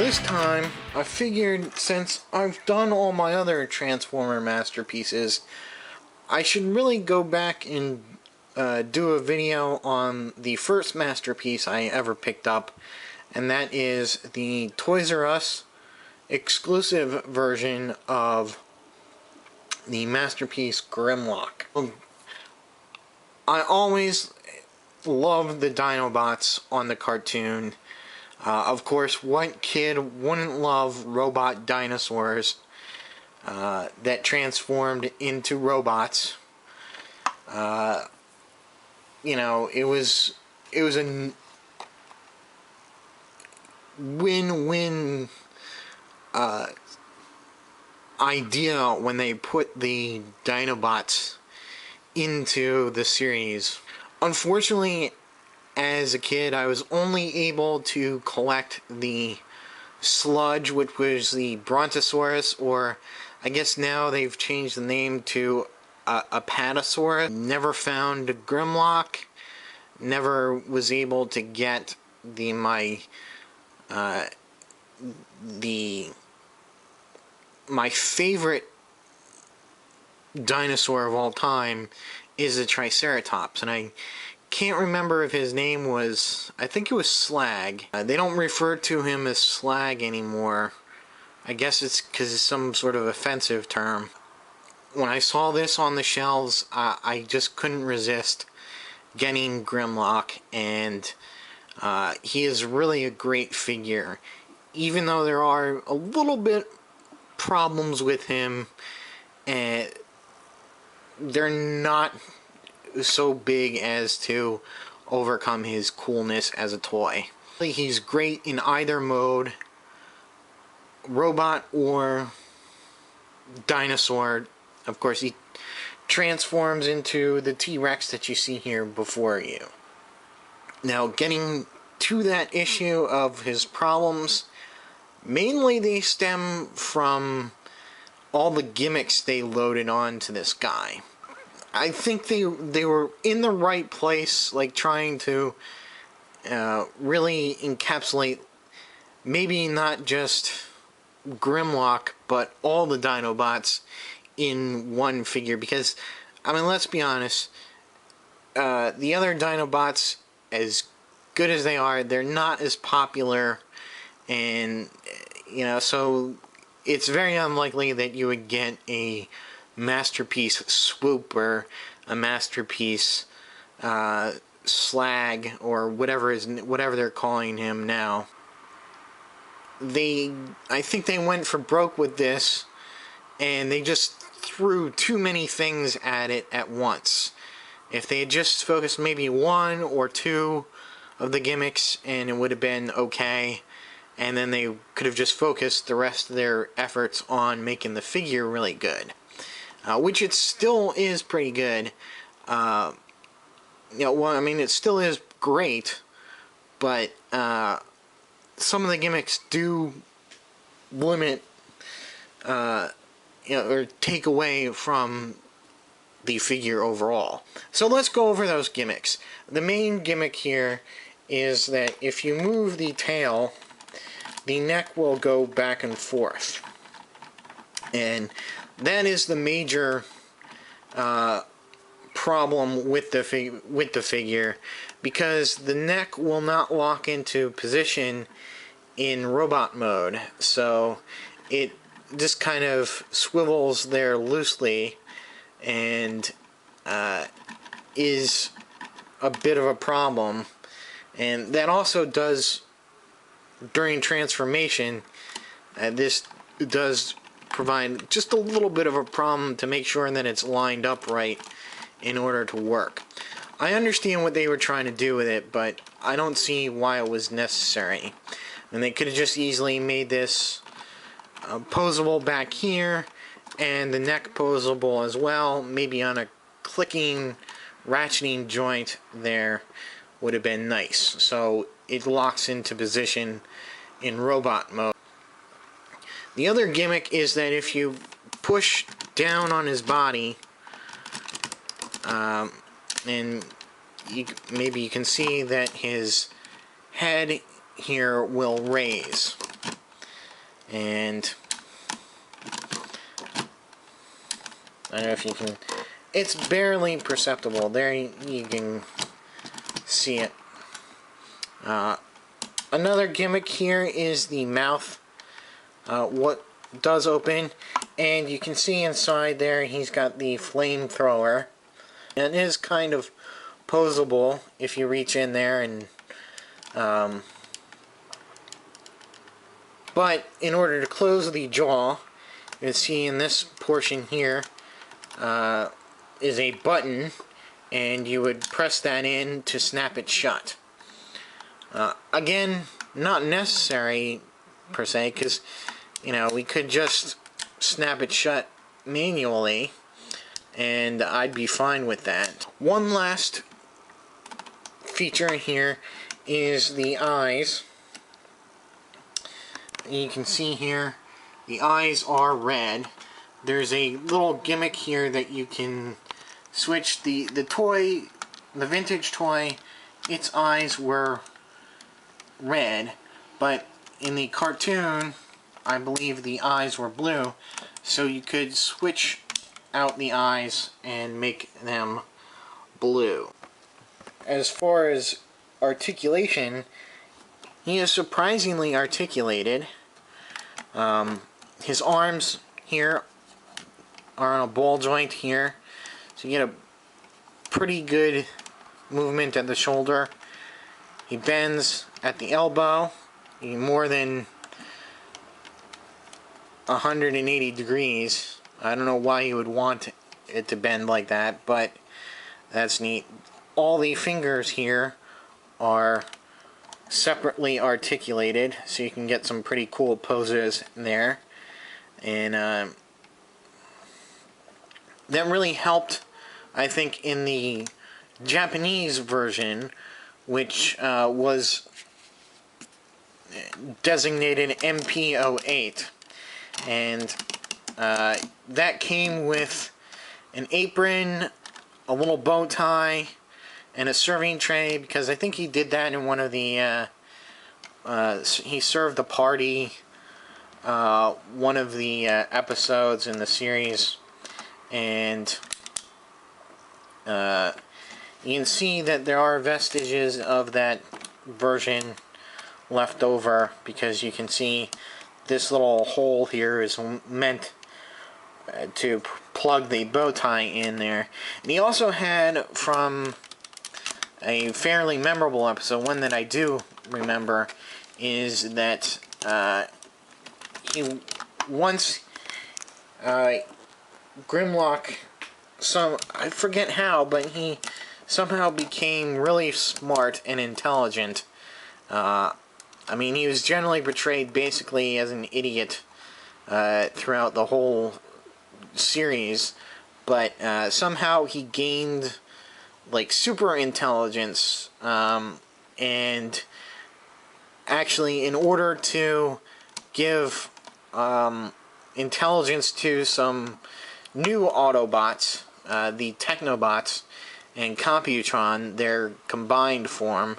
this time, I figured since I've done all my other Transformer masterpieces, I should really go back and do a video on the first masterpiece I ever picked up, and that is the Toys R Us exclusive version of the Masterpiece Grimlock. I always loved the Dinobots on the cartoon. Of course, what kid wouldn't love robot dinosaurs that transformed into robots? You know, it was a win-win idea when they put the Dinobots into the series. Unfortunately, as a kid, I was only able to collect the sludge, which was the Brontosaurus, or I guess now they've changed the name to Apatosaurus. Never found Grimlock. Never was able to get my favorite dinosaur of all time is the Triceratops, and I can't remember if his name was, I think it was Slag. They don't refer to him as Slag anymore. I guess it's because it's some sort of offensive term. When I saw this on the shelves, I just couldn't resist getting Grimlock, and he is really a great figure. Even though there are a little bit problems with him, and they're not so big as to overcome his coolness as a toy. He's great in either mode, robot or dinosaur. Of course, he transforms into the T-Rex that you see here before you. Now, getting to that issue of his problems, mainly they stem from all the gimmicks they loaded onto this guy. I think they were in the right place, like trying to really encapsulate maybe not just Grimlock, but all the Dinobots in one figure. Because, I mean, let's be honest, the other Dinobots, as good as they are, they're not as popular, and, you know, so it's very unlikely that you would get a Masterpiece Swoop or a Masterpiece Slag or whatever they're calling him now. I think they went for broke with this, and they just threw too many things at it at once. If they had just focused maybe one or two of the gimmicks, and it would have been okay, and then they could have just focused the rest of their efforts on making the figure really good. Which it still is pretty good. You know, well, I mean, it still is great, but some of the gimmicks do limit, you know, or take away from the figure overall. So let's go over those gimmicks. The main gimmick here is that if you move the tail, the neck will go back and forth. And that is the major problem with the figure, because the neck will not lock into position in robot mode, so it just kind of swivels there loosely, and is a bit of a problem. And that also does, during transformation, this does provide just a little bit of a problem to make sure that it's lined up right in order to work. I understand what they were trying to do with it, but I don't see why it was necessary. And they could have just easily made this posable back here, and the neck posable as well, maybe on a clicking, ratcheting joint there would have been nice. So it locks into position in robot mode. The other gimmick is that if you push down on his body, and maybe you can see that his head here will raise. And I don't know if you can, it's barely perceptible. There you can see it. Another gimmick here is the mouth. What does open, and you can see inside there he's got the flamethrower. And it is kind of posable if you reach in there and but in order to close the jaw, you can see in this portion here is a button, and you would press that in to snap it shut. Again, not necessary per se, because you know, we could just snap it shut manually and I'd be fine with that. One last feature here is the eyes. You can see here the eyes are red. There's a little gimmick here that you can switch the toy, the vintage toy, its eyes were red, but in the cartoon I believe the eyes were blue, so you could switch out the eyes and make them blue. As far as articulation, he is surprisingly articulated. His arms here are on a ball joint here, so you get a pretty good movement at the shoulder. He bends at the elbow more than 180 degrees. I don't know why you would want it to bend like that, but that's neat. All the fingers here are separately articulated, so you can get some pretty cool poses there. And that really helped, I think, in the Japanese version, which was designated MP08. And that came with an apron, a little bow tie, and a serving tray, because I think he did that in one of the, he served a party, one of the episodes in the series, and you can see that there are vestiges of that version left over, because you can see this little hole here is meant to plug the bow tie in there. And he also had, from a fairly memorable episode, one that I do remember, is that he once Grimlock, I forget how, but he somehow became really smart and intelligent. I mean, he was generally portrayed basically as an idiot throughout the whole series, but somehow he gained like super intelligence, and actually, in order to give intelligence to some new Autobots, the Technobots and Computron, their combined form,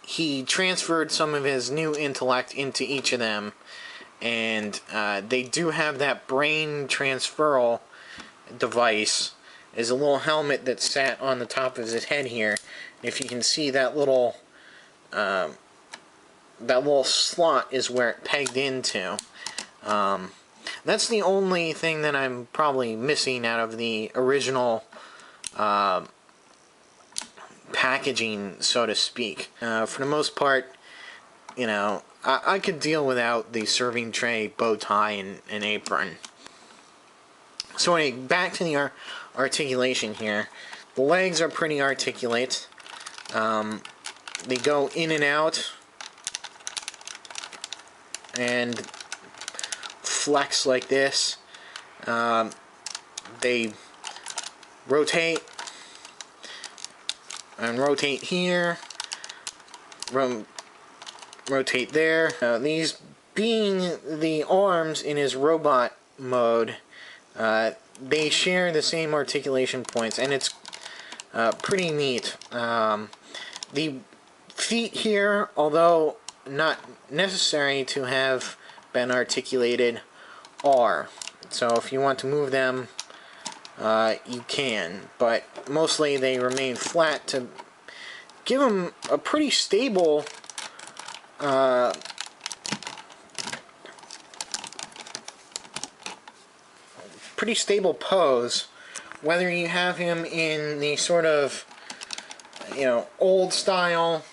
he transferred some of his new intellect into each of them, and they do have that brain transferal device. Is a little helmet that sat on the top of his head here. If you can see that little slot is where it pegged into. That's the only thing that I'm probably missing out of the original packaging, so to speak. For the most part, you know, I could deal without the serving tray, bow tie, and apron. So anyway, back to the articulation here. The legs are pretty articulate. They go in and out and flex like this. They rotate and rotate here, rotate there. These being the arms in his robot mode, they share the same articulation points, and it's pretty neat. The feet here, although not necessary to have been articulated are. So if you want to move them, you can, but mostly they remain flat to give them a pretty stable pose, whether you have him in the sort of, you know, old style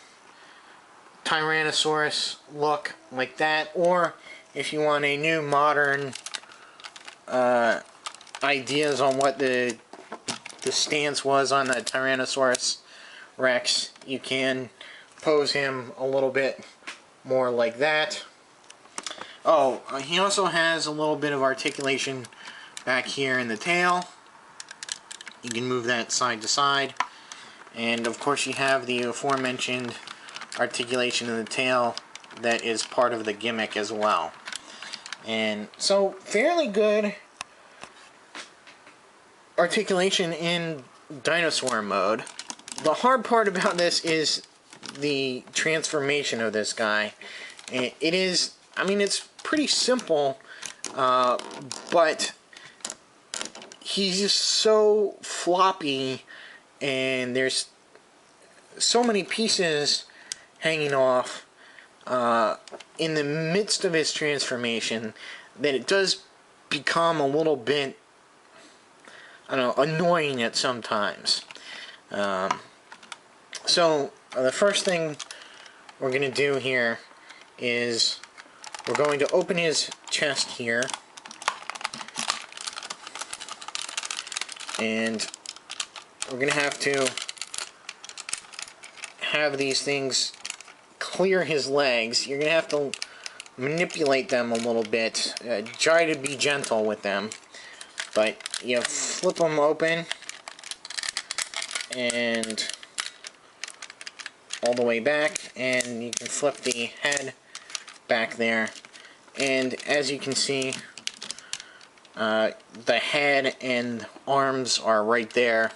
Tyrannosaurus look like that, or if you want a new modern ideas on what the stance was on the Tyrannosaurus Rex, you can pose him a little bit more like that. Oh, he also has a little bit of articulation back here in the tail. You can move that side to side. And of course you have the aforementioned articulation in the tail that is part of the gimmick as well. And so fairly good articulation in dinosaur mode. The hard part about this is the transformation of this guy. It is, I mean, it's pretty simple, but he's just so floppy, and there's so many pieces hanging off in the midst of his transformation that it does become a little bit, I don't know, annoying at some times. So the first thing we're going to do here is we're going to open his chest here, and we're going to have these things clear his legs. You're going to have to manipulate them a little bit, try to be gentle with them, but you flip them open and all the way back, and you can flip the head back there, and as you can see, the head and arms are right there.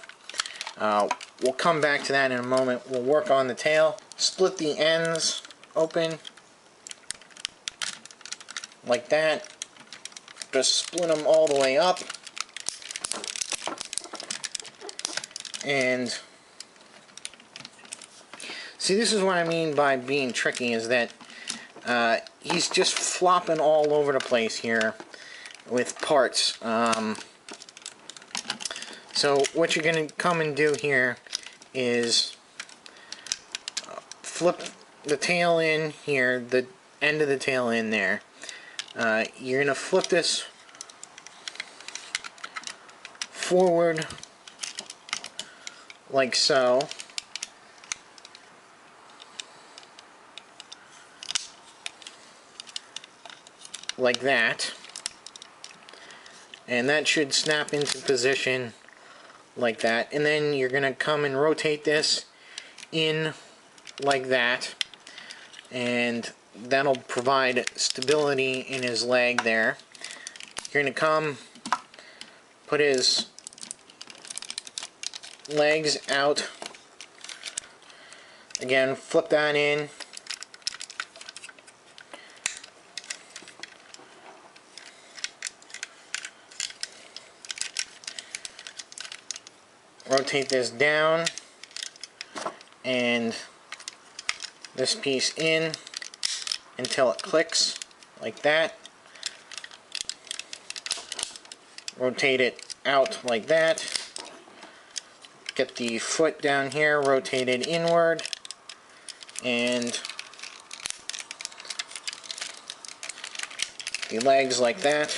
We'll come back to that in a moment. We'll work on the tail. Split the ends open like that. Just split them all the way up, and see, this is what I mean by being tricky, is that he's just flopping all over the place here with parts. So what you're going to come and do here is flip the tail in here, the end of the tail in there. You're going to flip this forward like so. Like that. And that should snap into position like that. And then you're going to come and rotate this in like that. And that'll provide stability in his leg there. You're going to come, put his legs out. Again, flip that in. Rotate this down, and this piece in until it clicks like that. Rotate it out like that. Get the foot down here rotated inward, and the legs like that.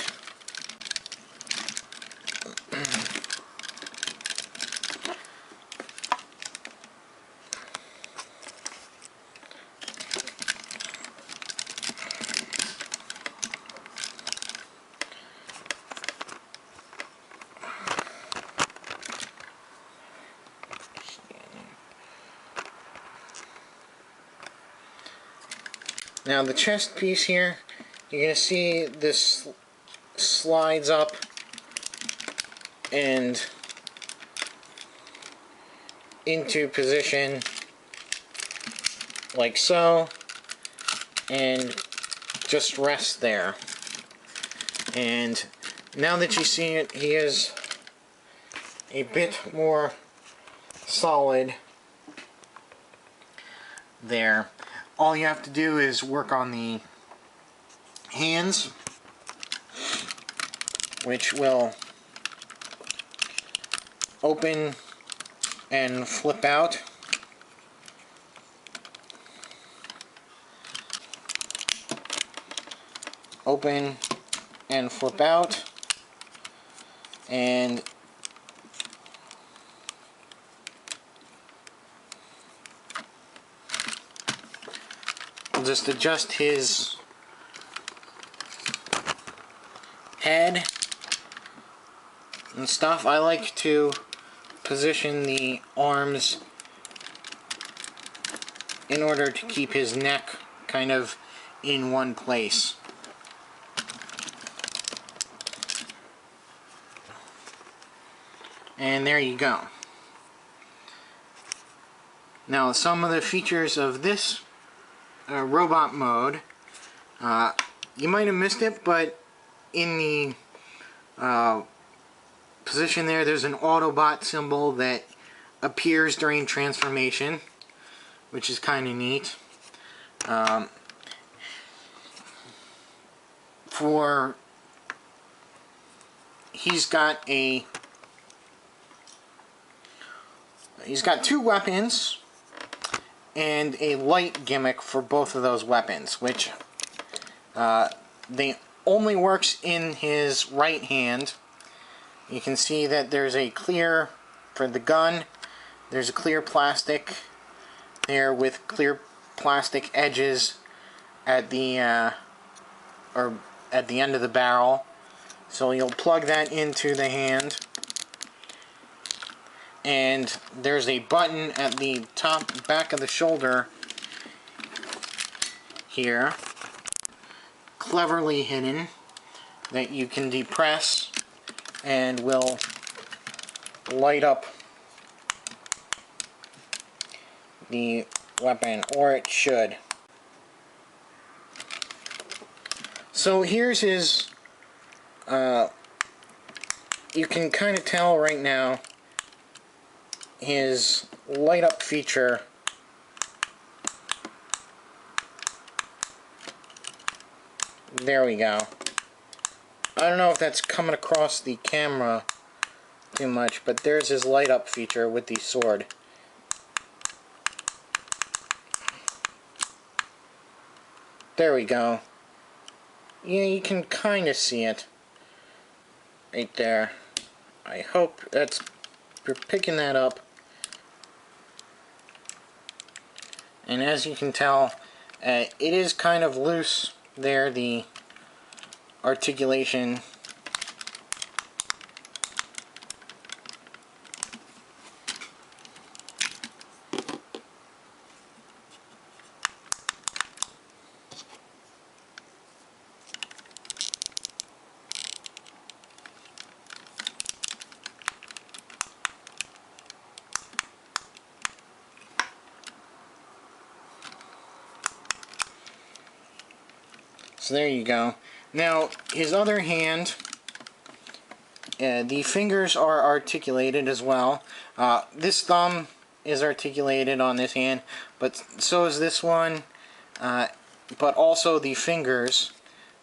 Now the chest piece here, you're going to see this slides up and into position like so, and just rests there. And now that you see it, he is a bit more solid there. All you have to do is work on the hands, which will open and flip out. Open and flip out. And we'll just adjust his head and stuff. I like to position the arms in order to keep his neck kind of in one place. And there you go. Now, some of the features of this robot mode, you might have missed it, but in the position there's an Autobot symbol that appears during transformation, which is kind of neat. He's got two weapons and a light gimmick for both of those weapons, which they only works in his right hand. You can see that there's a clear for the gun. There's a clear plastic there with clear plastic edges at the end of the barrel. So you'll plug that into the hand. And there's a button at the top back of the shoulder here, cleverly hidden, that you can depress and will light up the weapon, or it should. So here's his, you can kind of tell right now his light up feature there we go. I don't know if that's coming across the camera too much, but there's his light up feature with the sword. There we go. Yeah, you can kind of see it right there. I hope you're picking that up. And as you can tell, it is kind of loose there, the articulation. So there you go. Now, his other hand, the fingers are articulated as well. This thumb is articulated on this hand, but so is this one. But also the fingers.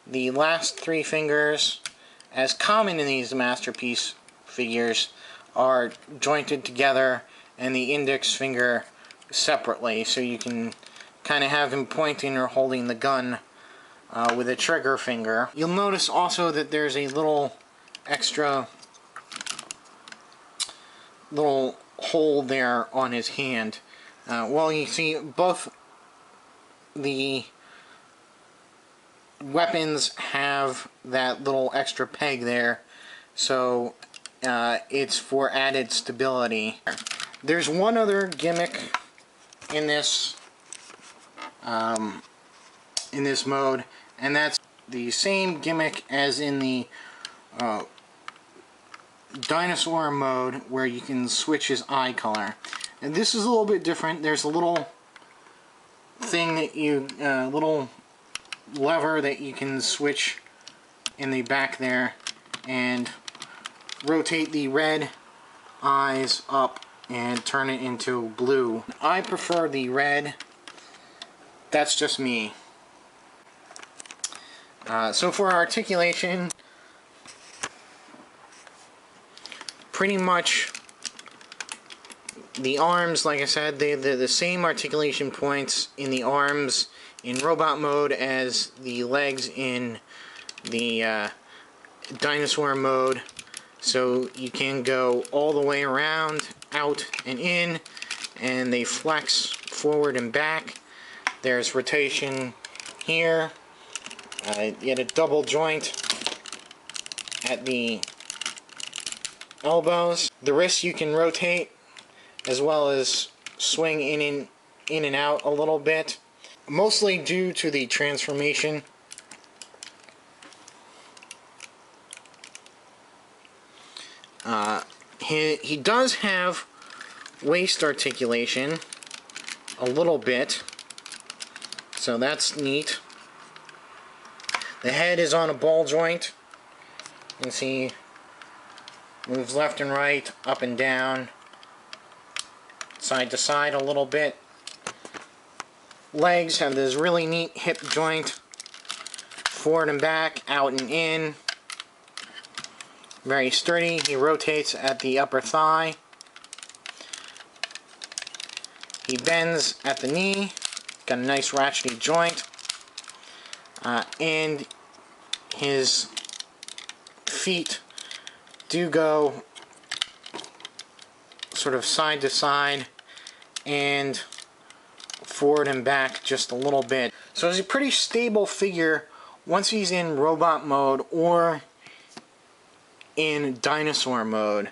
The last three fingers, as common in these Masterpiece figures, are jointed together, and the index finger separately, so you can kind of have him pointing or holding the gun with a trigger finger. You'll notice also that there's a little extra hole there on his hand. Well, you see both the weapons have that little extra peg there, so it's for added stability. There's one other gimmick in this mode, and that's the same gimmick as in the dinosaur mode, where you can switch his eye color. And this is a little bit different. There's a little thing that you, little lever that you can switch in the back there and rotate the red eyes up and turn it into blue. I prefer the red. That's just me. So for articulation, pretty much the arms, like I said, they're the same articulation points in the arms in robot mode as the legs in the dinosaur mode. So you can go all the way around, out and in, and they flex forward and back. There's rotation here. You get a double joint at the elbows. The wrists you can rotate as well as swing in and out a little bit, mostly due to the transformation. He does have waist articulation a little bit, so that's neat. The head is on a ball joint. You can see moves left and right, up and down, side to side a little bit. Legs have this really neat hip joint, forward and back, out and in. Very sturdy. He rotates at the upper thigh. He bends at the knee. Got a nice ratchety joint. And his feet do go sort of side to side and forward and back just a little bit. So he's a pretty stable figure once he's in robot mode or in dinosaur mode.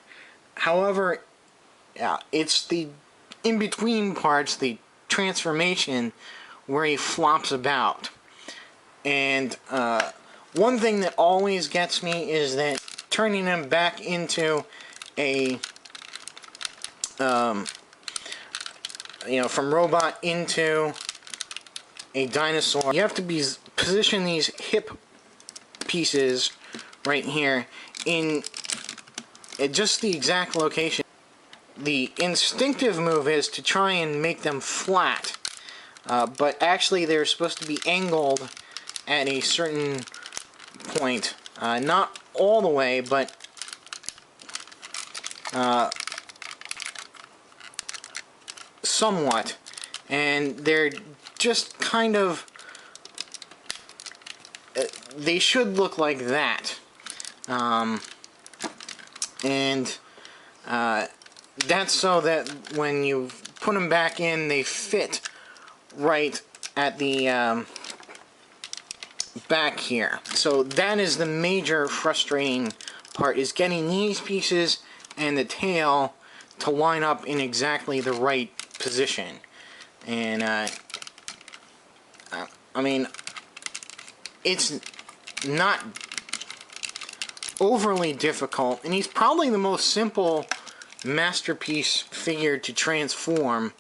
However, it's the in-between parts, the transformation, where he flops about. And one thing that always gets me is that turning him back into a, from robot into a dinosaur, you have to position these hip pieces right here in just the exact location. The instinctive move is to try and make them flat, but actually they're supposed to be angled at a certain point. Not all the way, but somewhat. And they're just kind of... they should look like that. That's so that when you put them back in, they fit right at the back here. So that is the major frustrating part, is getting these pieces and the tail to line up in exactly the right position. And I mean, it's not overly difficult, and he's probably the most simple Masterpiece figure to transform,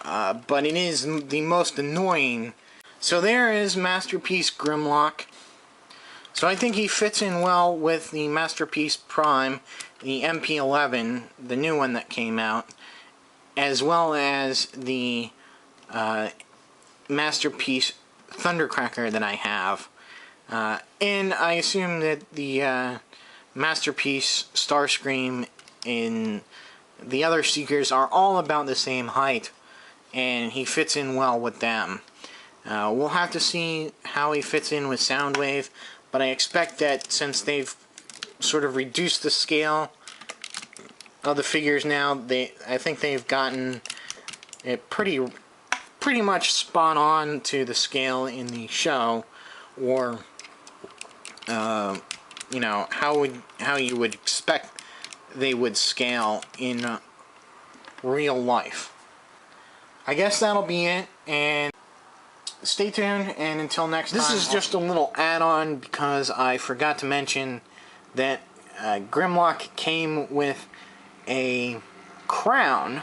but it is the most annoying. So there is Masterpiece Grimlock. So I think he fits in well with the Masterpiece Prime, the MP11, the new one that came out, as well as the Masterpiece Thundercracker that I have. And I assume that the Masterpiece Starscream in the other Seekers are all about the same height, and he fits in well with them. We'll have to see how he fits in with Soundwave, but I expect that since they've sort of reduced the scale of the figures now, I think they've gotten it pretty much spot on to the scale in the show, or you know, how you would expect they would scale in real life. I guess that'll be it, and stay tuned, and until next time. This is just a little add-on because I forgot to mention that Grimlock came with a crown,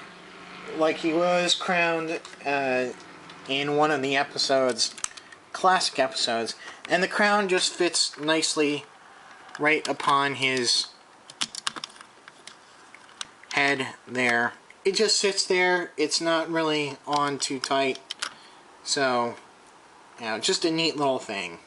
like he was crowned in one of the episodes classic episodes. And the crown just fits nicely right upon his head there. It just sits there. It's not really on too tight. So, you know, just a neat little thing.